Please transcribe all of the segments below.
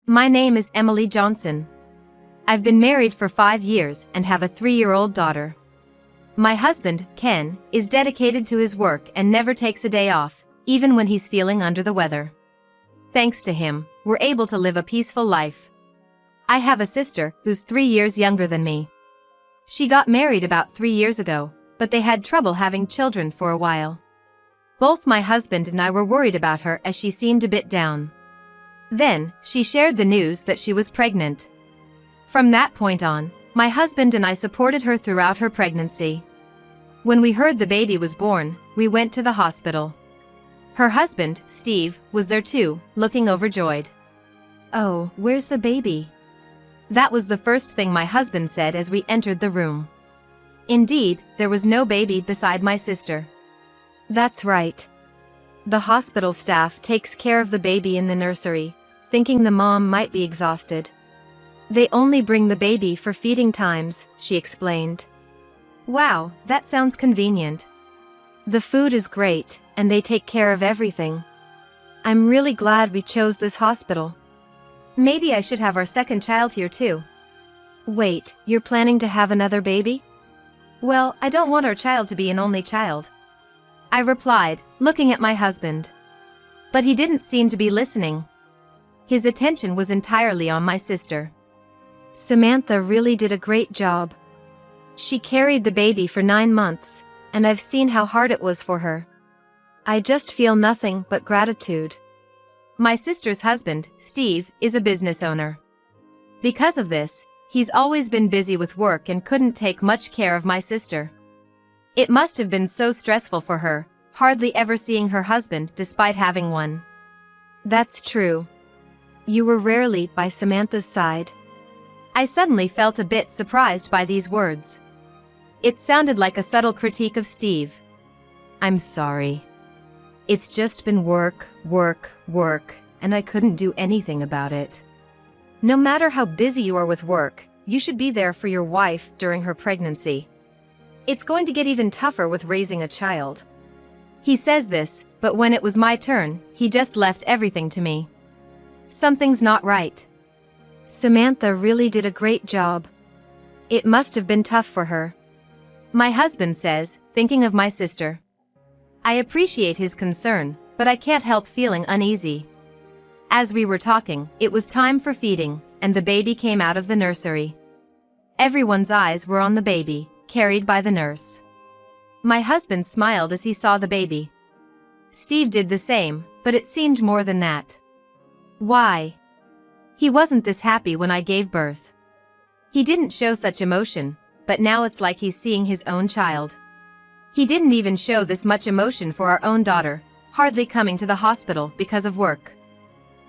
My name is Emily Johnson. I've been married for 5 years and have a 3-year-old daughter. My husband, Ken, is dedicated to his work and never takes a day off, even when he's feeling under the weather. Thanks to him, we're able to live a peaceful life. I have a sister who's 3 years younger than me. She got married about 3 years ago, but they had trouble having children for a while. Both my husband and I were worried about her as she seemed a bit down. Then, she shared the news that she was pregnant. From that point on, my husband and I supported her throughout her pregnancy. When we heard the baby was born, we went to the hospital. Her husband, Steve, was there too, looking overjoyed. "Oh, where's the baby?" That was the first thing my husband said as we entered the room. Indeed, there was no baby beside my sister. That's right. The hospital staff takes care of the baby in the nursery, thinking the mom might be exhausted. They only bring the baby for feeding times, she explained. Wow, that sounds convenient. The food is great, and they take care of everything. I'm really glad we chose this hospital. Maybe I should have our second child here too. Wait, you're planning to have another baby? Well, I don't want our child to be an only child, I replied, looking at my husband. But he didn't seem to be listening. His attention was entirely on my sister. Samantha really did a great job. She carried the baby for 9 months, and I've seen how hard it was for her. I just feel nothing but gratitude. My sister's husband, Steve, is a business owner. Because of this, he's always been busy with work and couldn't take much care of my sister. It must have been so stressful for her, hardly ever seeing her husband despite having one. That's true. You were rarely by Samantha's side. I suddenly felt a bit surprised by these words. It sounded like a subtle critique of Steve. I'm sorry. It's just been work, and I couldn't do anything about it. No matter how busy you are with work, you should be there for your wife during her pregnancy. It's going to get even tougher with raising a child. He says this, but when it was my turn, he just left everything to me. Something's not right. Samantha really did a great job. It must have been tough for her. My husband says, thinking of my sister. I appreciate his concern, but I can't help feeling uneasy. As we were talking, it was time for feeding, and the baby came out of the nursery. Everyone's eyes were on the baby, carried by the nurse. My husband smiled as he saw the baby. Steve did the same, but it seemed more than that. Why? He wasn't this happy when I gave birth. He didn't show such emotion, but now it's like he's seeing his own child. He didn't even show this much emotion for our own daughter, hardly coming to the hospital because of work.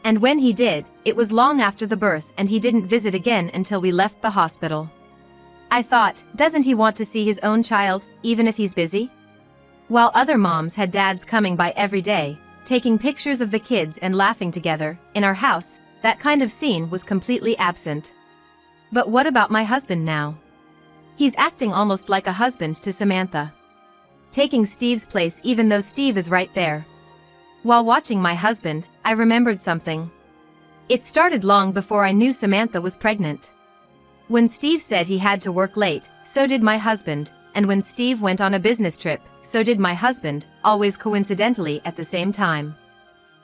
And when he did, it was long after the birth and he didn't visit again until we left the hospital. I thought, doesn't he want to see his own child, even if he's busy? While other moms had dads coming by every day, taking pictures of the kids and laughing together, in our house, that kind of scene was completely absent. But what about my husband now? He's acting almost like a husband to Samantha. Taking Steve's place even though Steve is right there. While watching my husband, I remembered something. It started long before I knew Samantha was pregnant. When Steve said he had to work late, so did my husband, and when Steve went on a business trip, so did my husband, always coincidentally at the same time.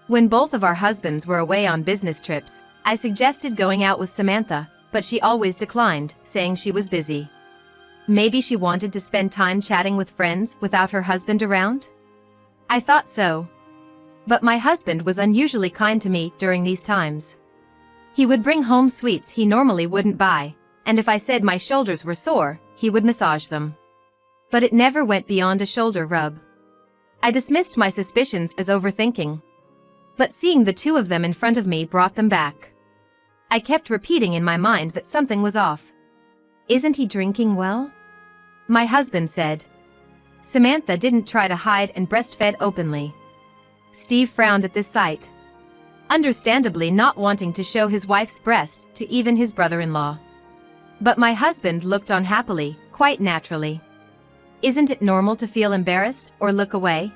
When both of our husbands were away on business trips, I suggested going out with Samantha, but she always declined, saying she was busy. Maybe she wanted to spend time chatting with friends without her husband around? I thought so. But my husband was unusually kind to me during these times. He would bring home sweets he normally wouldn't buy, and if I said my shoulders were sore, he would massage them. But it never went beyond a shoulder rub. I dismissed my suspicions as overthinking. But seeing the two of them in front of me brought them back. I kept repeating in my mind that something was off. Isn't he drinking well? My husband said. Samantha didn't try to hide and breastfed openly. Steve frowned at this sight. Understandably not wanting to show his wife's breast to even his brother-in-law. But my husband looked on happily, quite naturally. Isn't it normal to feel embarrassed or look away?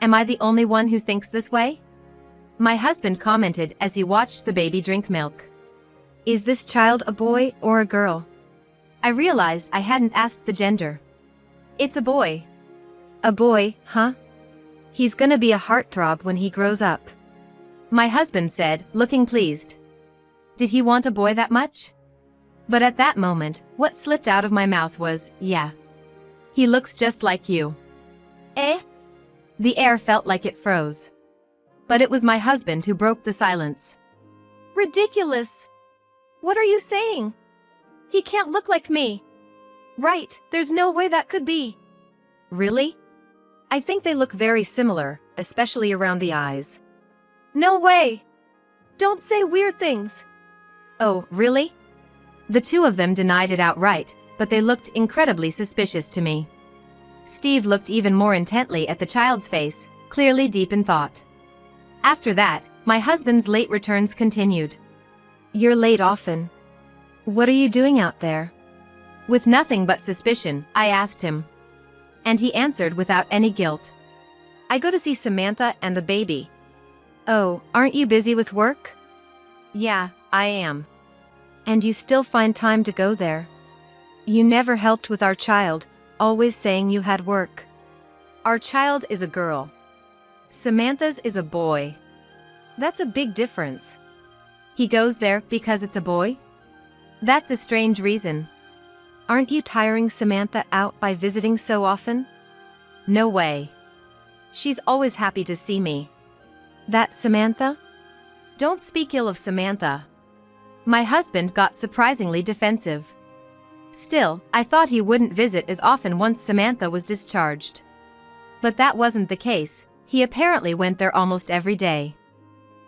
Am I the only one who thinks this way? My husband commented as he watched the baby drink milk. Is this child a boy or a girl? I realized I hadn't asked the gender. It's a boy. A boy, huh? He's gonna be a heartthrob when he grows up. My husband said, looking pleased. Did he want a boy that much? But at that moment, what slipped out of my mouth was, yeah. He looks just like you. Eh? The air felt like it froze. But it was my husband who broke the silence. Ridiculous! What are you saying? He can't look like me. Right, there's no way that could be. Really? I think they look very similar, especially around the eyes. No way! Don't say weird things. Oh, really? The two of them denied it outright, but they looked incredibly suspicious to me. Steve looked even more intently at the child's face, clearly deep in thought. After that, my husband's late returns continued. You're late often. What are you doing out there? With nothing but suspicion, I asked him. And he answered without any guilt. I go to see Samantha and the baby. Oh, aren't you busy with work? Yeah, I am. And you still find time to go there? You never helped with our child, always saying you had work. Our child is a girl. Samantha's is a boy. That's a big difference. He goes there because it's a boy? That's a strange reason. Aren't you tiring Samantha out by visiting so often? No way. She's always happy to see me. That Samantha? Don't speak ill of Samantha. My husband got surprisingly defensive. Still, I thought he wouldn't visit as often once Samantha was discharged. But that wasn't the case. He apparently went there almost every day.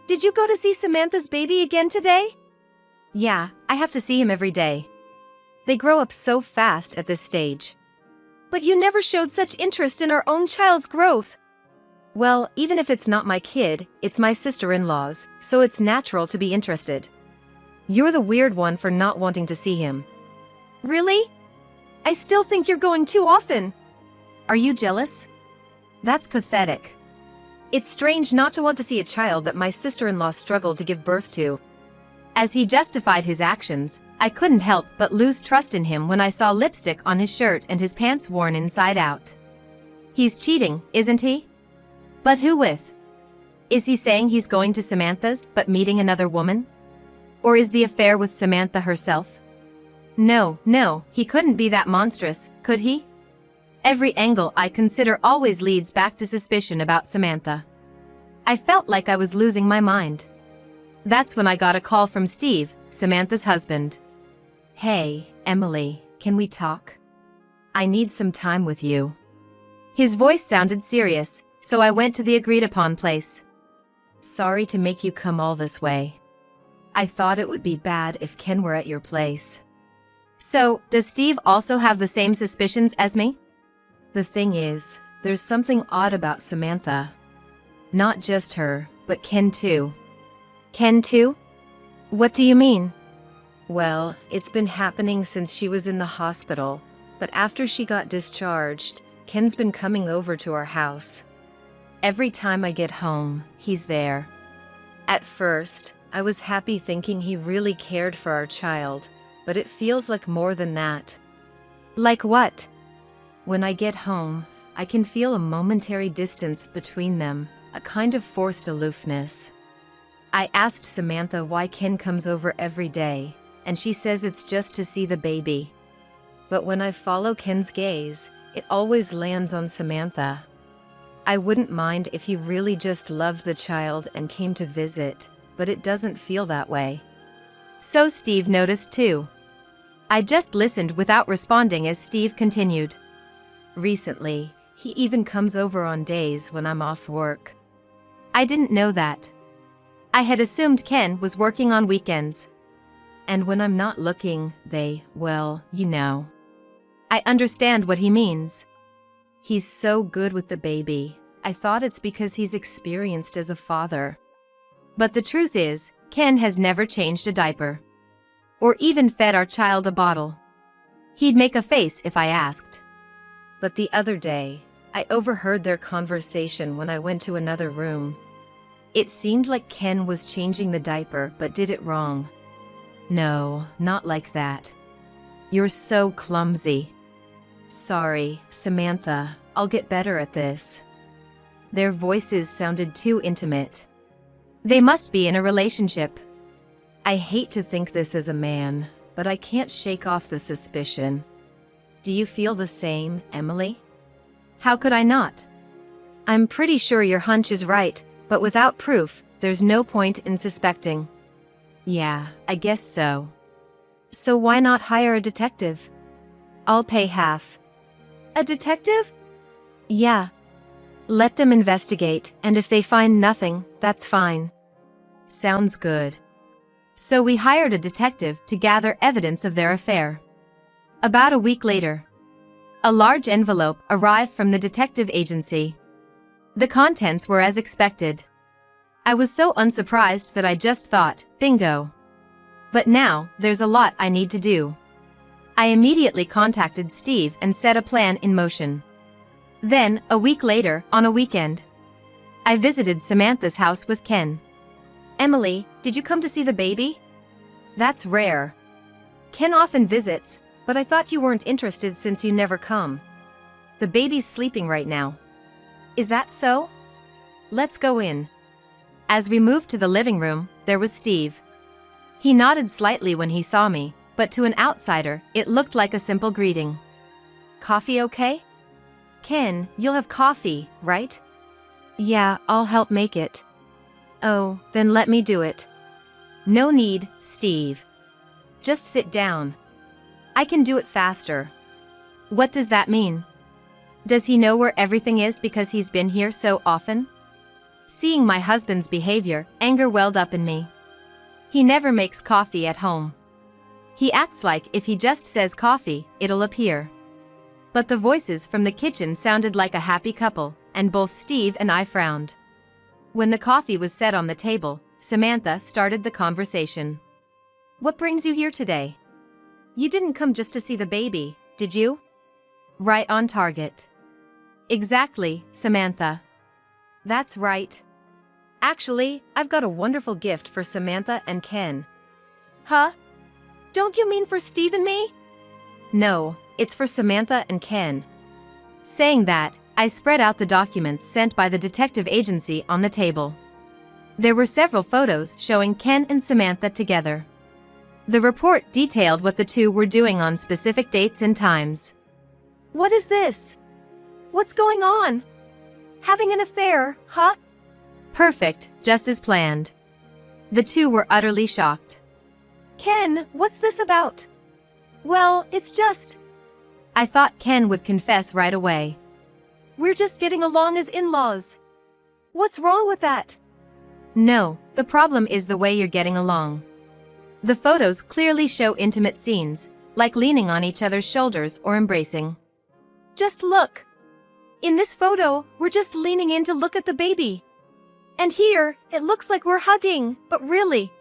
Did you go to see Samantha's baby again today? Yeah, I have to see him every day. They grow up so fast at this stage. But you never showed such interest in our own child's growth. Well, even if it's not my kid, it's my sister-in-law's, so it's natural to be interested. You're the weird one for not wanting to see him. Really? I still think you're going too often. Are you jealous? That's pathetic. It's strange not to want to see a child that my sister-in-law struggled to give birth to. As he justified his actions, I couldn't help but lose trust in him when I saw lipstick on his shirt and his pants worn inside out. He's cheating, isn't he? But who with? Is he saying he's going to Samantha's but meeting another woman? Or is the affair with Samantha herself? No, he couldn't be that monstrous, could he? Every angle I consider always leads back to suspicion about Samantha. I felt like I was losing my mind. That's when I got a call from Steve, Samantha's husband. Hey, Emily, can we talk? I need some time with you. His voice sounded serious, so I went to the agreed-upon place. Sorry to make you come all this way. I thought it would be bad if Ken were at your place. So, does Steve also have the same suspicions as me? The thing is, there's something odd about Samantha. Not just her, but Ken too. Ken too? What do you mean? Well, it's been happening since she was in the hospital, but after she got discharged, Ken's been coming over to our house. Every time I get home, he's there. At first, I was happy thinking he really cared for our child, but it feels like more than that. Like what? When I get home, I can feel a momentary distance between them, a kind of forced aloofness. I asked Samantha why Ken comes over every day, and she says it's just to see the baby. But when I follow Ken's gaze, it always lands on Samantha. I wouldn't mind if he really just loved the child and came to visit, but it doesn't feel that way. So Steve noticed too. I just listened without responding as Steve continued. Recently, he even comes over on days when I'm off work. I didn't know that. I had assumed Ken was working on weekends. And when I'm not looking, well, you know. I understand what he means. He's so good with the baby. I thought it's because he's experienced as a father. But the truth is, Ken has never changed a diaper. Or even fed our child a bottle. He'd make a face if I asked. But the other day, I overheard their conversation when I went to another room. It seemed like Ken was changing the diaper but did it wrong. No, not like that. You're so clumsy. Sorry, Samantha, I'll get better at this. Their voices sounded too intimate. They must be in a relationship. I hate to think this as a man, but I can't shake off the suspicion. Do you feel the same, Emily? How could I not? I'm pretty sure your hunch is right, but without proof, there's no point in suspecting. Yeah, I guess so. So why not hire a detective? I'll pay half. A detective? Yeah. Let them investigate, and if they find nothing, that's fine. Sounds good. So we hired a detective to gather evidence of their affair. About a week later, a large envelope arrived from the detective agency. The contents were as expected. I was so unsurprised that I just thought, bingo. But now, there's a lot I need to do. I immediately contacted Steve and set a plan in motion. Then, a week later, on a weekend, I visited Samantha's house with Ken. Emily, did you come to see the baby? That's rare. Ken often visits, but I thought you weren't interested since you never come. The baby's sleeping right now. Is that so? Let's go in. As we moved to the living room, there was Steve. He nodded slightly when he saw me, but to an outsider, it looked like a simple greeting. Coffee okay? Ken, you'll have coffee, right? Yeah, I'll help make it. Oh, then let me do it. No need, Steve. Just sit down. I can do it faster. What does that mean? Does he know where everything is because he's been here so often? Seeing my husband's behavior, anger welled up in me. He never makes coffee at home. He acts like if he just says coffee, it'll appear. But the voices from the kitchen sounded like a happy couple, and both Steve and I frowned. When the coffee was set on the table, Samantha started the conversation. What brings you here today? You didn't come just to see the baby, did you? Right on target. Exactly, Samantha. That's right. Actually, I've got a wonderful gift for Samantha and Ken. Huh? Don't you mean for Steve and me? No, it's for Samantha and Ken. Saying that, I spread out the documents sent by the detective agency on the table. There were several photos showing Ken and Samantha together. The report detailed what the two were doing on specific dates and times. What is this? What's going on? Having an affair, huh? Perfect, just as planned. The two were utterly shocked. Ken, what's this about? Well, it's just... I thought Ken would confess right away. We're just getting along as in-laws. What's wrong with that? No, the problem is the way you're getting along. The photos clearly show intimate scenes, like leaning on each other's shoulders or embracing. Just look. In this photo, we're just leaning in to look at the baby. And here, it looks like we're hugging, but really.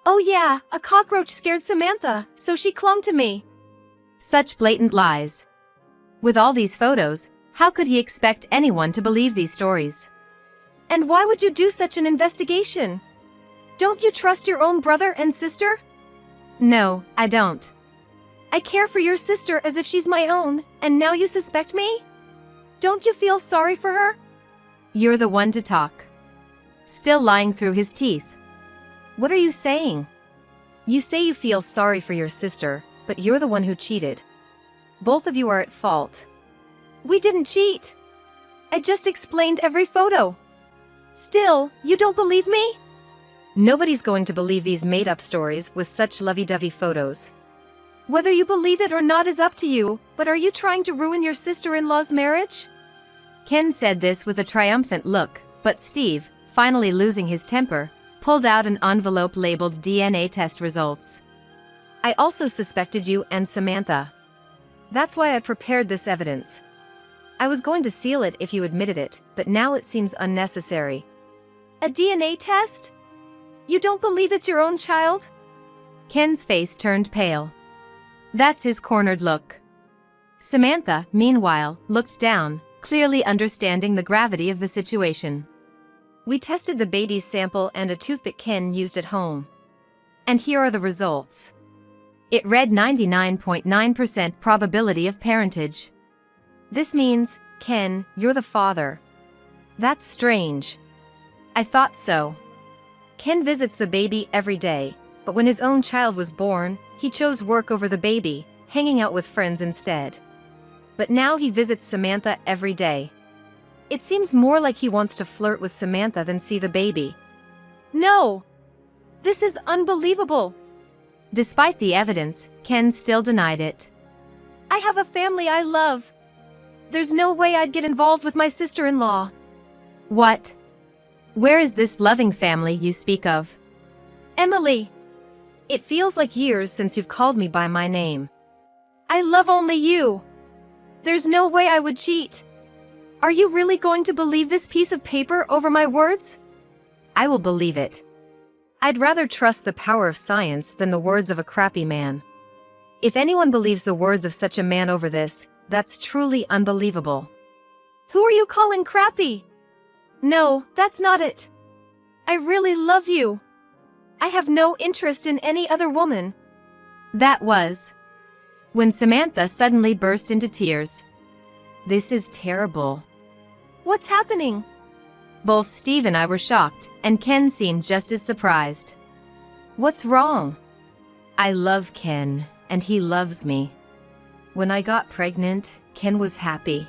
Oh yeah, a cockroach scared Samantha, so she clung to me. Such blatant lies. With all these photos, how could he expect anyone to believe these stories? And why would you do such an investigation? Don't you trust your own brother and sister? No, I don't. I care for your sister as if she's my own, and now you suspect me? Don't you feel sorry for her? You're the one to talk. Still lying through his teeth. What are you saying? You say you feel sorry for your sister, but you're the one who cheated. Both of you are at fault. We didn't cheat. I just explained every photo. Still, you don't believe me? Nobody's going to believe these made-up stories with such lovey-dovey photos. Whether you believe it or not is up to you, but are you trying to ruin your sister-in-law's marriage? Ken said this with a triumphant look, but Steve, finally losing his temper, pulled out an envelope labeled DNA test results. I also suspected you and Samantha. That's why I prepared this evidence. I was going to seal it if you admitted it, but now it seems unnecessary. A DNA test? You don't believe it's your own child? Ken's face turned pale. That's his cornered look. Samantha, meanwhile, looked down, clearly understanding the gravity of the situation. We tested the baby's sample and a toothpick Ken used at home. And here are the results. It read 99.9% probability of parentage. This means, Ken, you're the father. That's strange. I thought so. Ken visits the baby every day, but when his own child was born, he chose work over the baby, hanging out with friends instead. But now he visits Samantha every day. It seems more like he wants to flirt with Samantha than see the baby. No! This is unbelievable! Despite the evidence, Ken still denied it. I have a family I love. There's no way I'd get involved with my sister-in-law. What? Where is this loving family you speak of? Emily! It feels like years since you've called me by my name. I love only you. There's no way I would cheat. Are you really going to believe this piece of paper over my words? I will believe it. I'd rather trust the power of science than the words of a crappy man. If anyone believes the words of such a man over this, that's truly unbelievable. Who are you calling crappy? No, that's not it. I really love you. I have no interest in any other woman. That was when Samantha suddenly burst into tears. This is terrible. What's happening? Both Steve and I were shocked, and Ken seemed just as surprised. What's wrong? I love Ken, and he loves me. When I got pregnant, Ken was happy.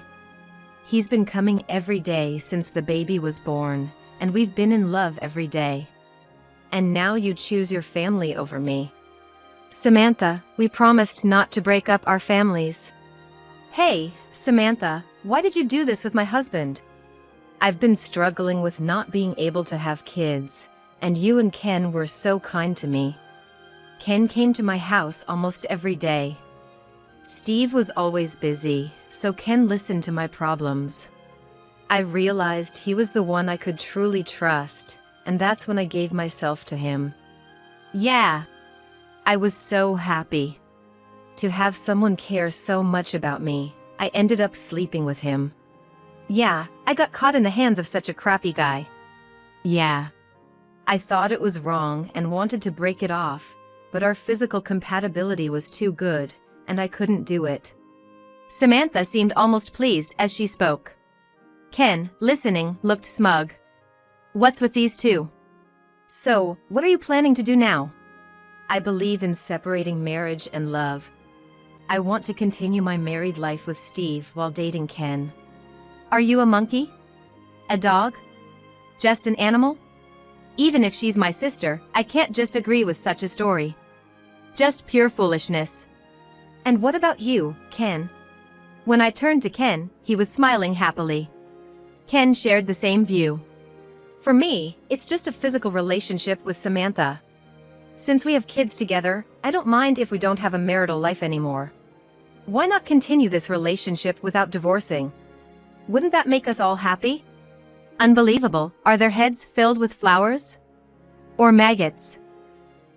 He's been coming every day since the baby was born, and we've been in love every day. And now you choose your family over me. Samantha, we promised not to break up our families. Hey, Samantha, why did you do this with my husband? I've been struggling with not being able to have kids, and you and Ken were so kind to me. Ken came to my house almost every day. Steve was always busy, so Ken listened to my problems. I realized he was the one I could truly trust, and that's when I gave myself to him. Yeah, I was so happy. To have someone care so much about me, I ended up sleeping with him. Yeah, I got caught in the hands of such a crappy guy. Yeah. I thought it was wrong and wanted to break it off, but our physical compatibility was too good, and I couldn't do it. Samantha seemed almost pleased as she spoke. Ken, listening, looked smug. What's with these two? So, what are you planning to do now? I believe in separating marriage and love. I want to continue my married life with Steve while dating Ken. Are you a monkey? A dog? Just an animal? Even if she's my sister, I can't just agree with such a story. Just pure foolishness. And what about you, Ken? When I turned to Ken, he was smiling happily. Ken shared the same view. For me, it's just a physical relationship with Samantha. Since we have kids together, I don't mind if we don't have a marital life anymore. Why not continue this relationship without divorcing? Wouldn't that make us all happy? Unbelievable, are their heads filled with flowers? Or maggots?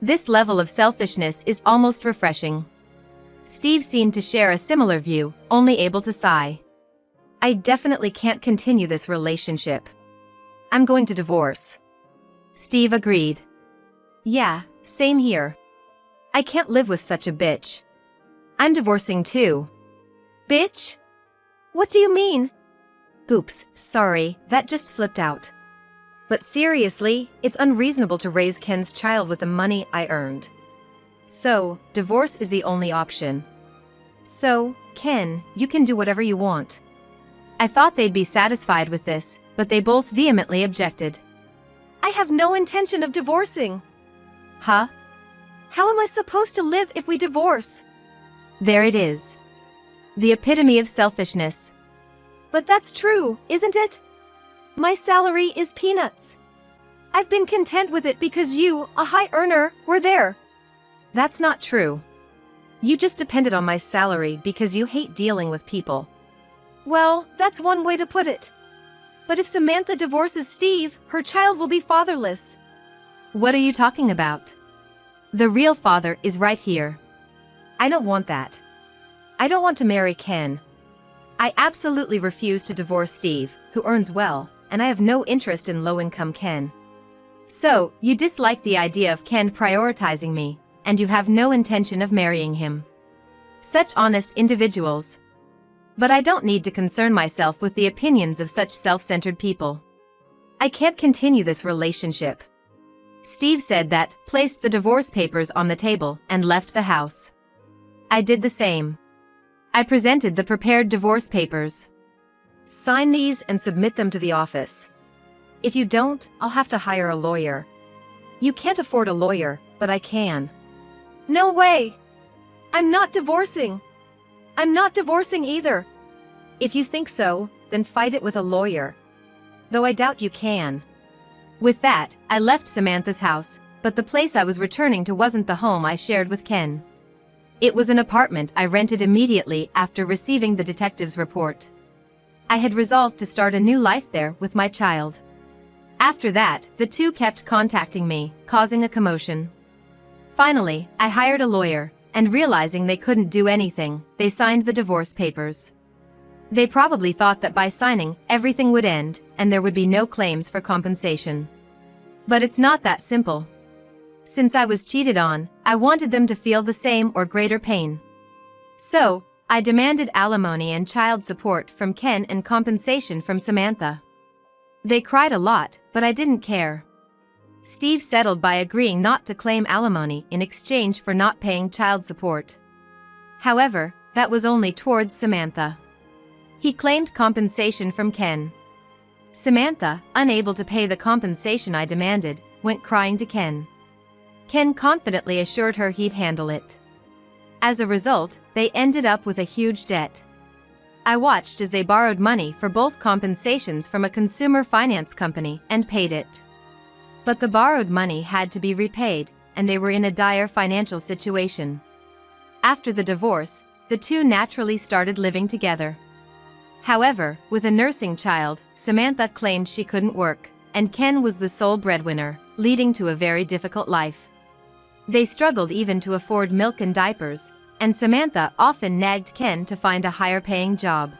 This level of selfishness is almost refreshing. Steve seemed to share a similar view, only able to sigh. I definitely can't continue this relationship. I'm going to divorce. Steve agreed. Yeah, same here. I can't live with such a bitch. I'm divorcing too. Bitch? What do you mean? Oops, sorry, that just slipped out. But seriously, it's unreasonable to raise Ken's child with the money I earned. So, divorce is the only option. So, Ken, you can do whatever you want. I thought they'd be satisfied with this, but they both vehemently objected. I have no intention of divorcing. Huh? How am I supposed to live if we divorce? There it is. The epitome of selfishness. But that's true, isn't it? My salary is peanuts. I've been content with it because you, a high earner, were there. That's not true. You just depended on my salary because you hate dealing with people. Well, that's one way to put it. But if Samantha divorces Steve, her child will be fatherless. What are you talking about? The real father is right here. I don't want that. I don't want to marry Ken. I absolutely refuse to divorce Steve, who earns well, and I have no interest in low-income Ken. So, you dislike the idea of Ken prioritizing me, and you have no intention of marrying him. Such honest individuals. But I don't need to concern myself with the opinions of such self-centered people. I can't continue this relationship. Steve said that, placed the divorce papers on the table, and left the house. I did the same. I presented the prepared divorce papers. Sign these and submit them to the office. If you don't, I'll have to hire a lawyer. You can't afford a lawyer, but I can. No way! I'm not divorcing. I'm not divorcing either. If you think so, then fight it with a lawyer. Though I doubt you can. With that, I left Samantha's house, but the place I was returning to wasn't the home I shared with Ken. It was an apartment I rented immediately after receiving the detective's report. I had resolved to start a new life there with my child. After that, the two kept contacting me, causing a commotion. Finally, I hired a lawyer, and realizing they couldn't do anything, they signed the divorce papers. They probably thought that by signing, everything would end, and there would be no claims for compensation. But it's not that simple. Since I was cheated on, I wanted them to feel the same or greater pain. So, I demanded alimony and child support from Ken and compensation from Samantha. They cried a lot, but I didn't care. Steve settled by agreeing not to claim alimony in exchange for not paying child support. However, that was only towards Samantha. He claimed compensation from Ken. Samantha, unable to pay the compensation I demanded, went crying to Ken. Ken confidently assured her he'd handle it. As a result, they ended up with a huge debt. I watched as they borrowed money for both compensations from a consumer finance company and paid it. But the borrowed money had to be repaid, and they were in a dire financial situation. After the divorce, the two naturally started living together. However, with a nursing child, Samantha claimed she couldn't work, and Ken was the sole breadwinner, leading to a very difficult life. They struggled even to afford milk and diapers, and Samantha often nagged Ken to find a higher-paying job.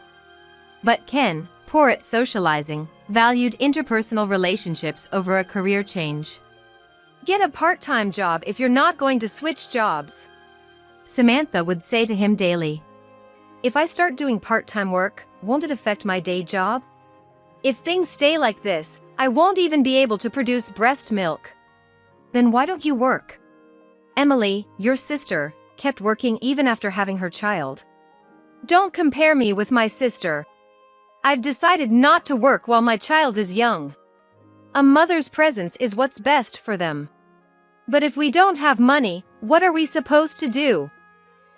But Ken, poor at socializing, valued interpersonal relationships over a career change. "Get a part-time job if you're not going to switch jobs," Samantha would say to him daily. "If I start doing part-time work, won't it affect my day job? If things stay like this, I won't even be able to produce breast milk. Then why don't you work? Emily, your sister, kept working even after having her child. Don't compare me with my sister. I've decided not to work while my child is young. A mother's presence is what's best for them. But if we don't have money, what are we supposed to do?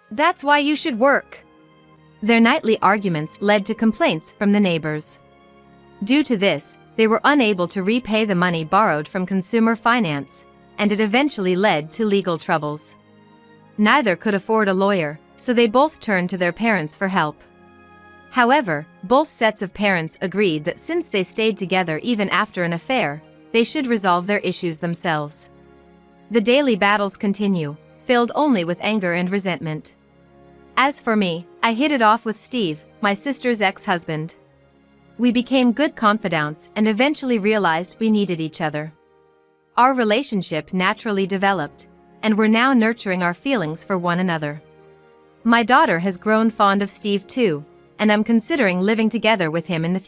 That's why you should work." Their nightly arguments led to complaints from the neighbors. Due to this, they were unable to repay the money borrowed from consumer finance, and it eventually led to legal troubles. Neither could afford a lawyer, so they both turned to their parents for help. However, both sets of parents agreed that since they stayed together even after an affair, they should resolve their issues themselves. The daily battles continue, filled only with anger and resentment. As for me, I hit it off with Steve, my sister's ex-husband. We became good confidants and eventually realized we needed each other. Our relationship naturally developed, and we're now nurturing our feelings for one another. My daughter has grown fond of Steve too, and I'm considering living together with him in the future.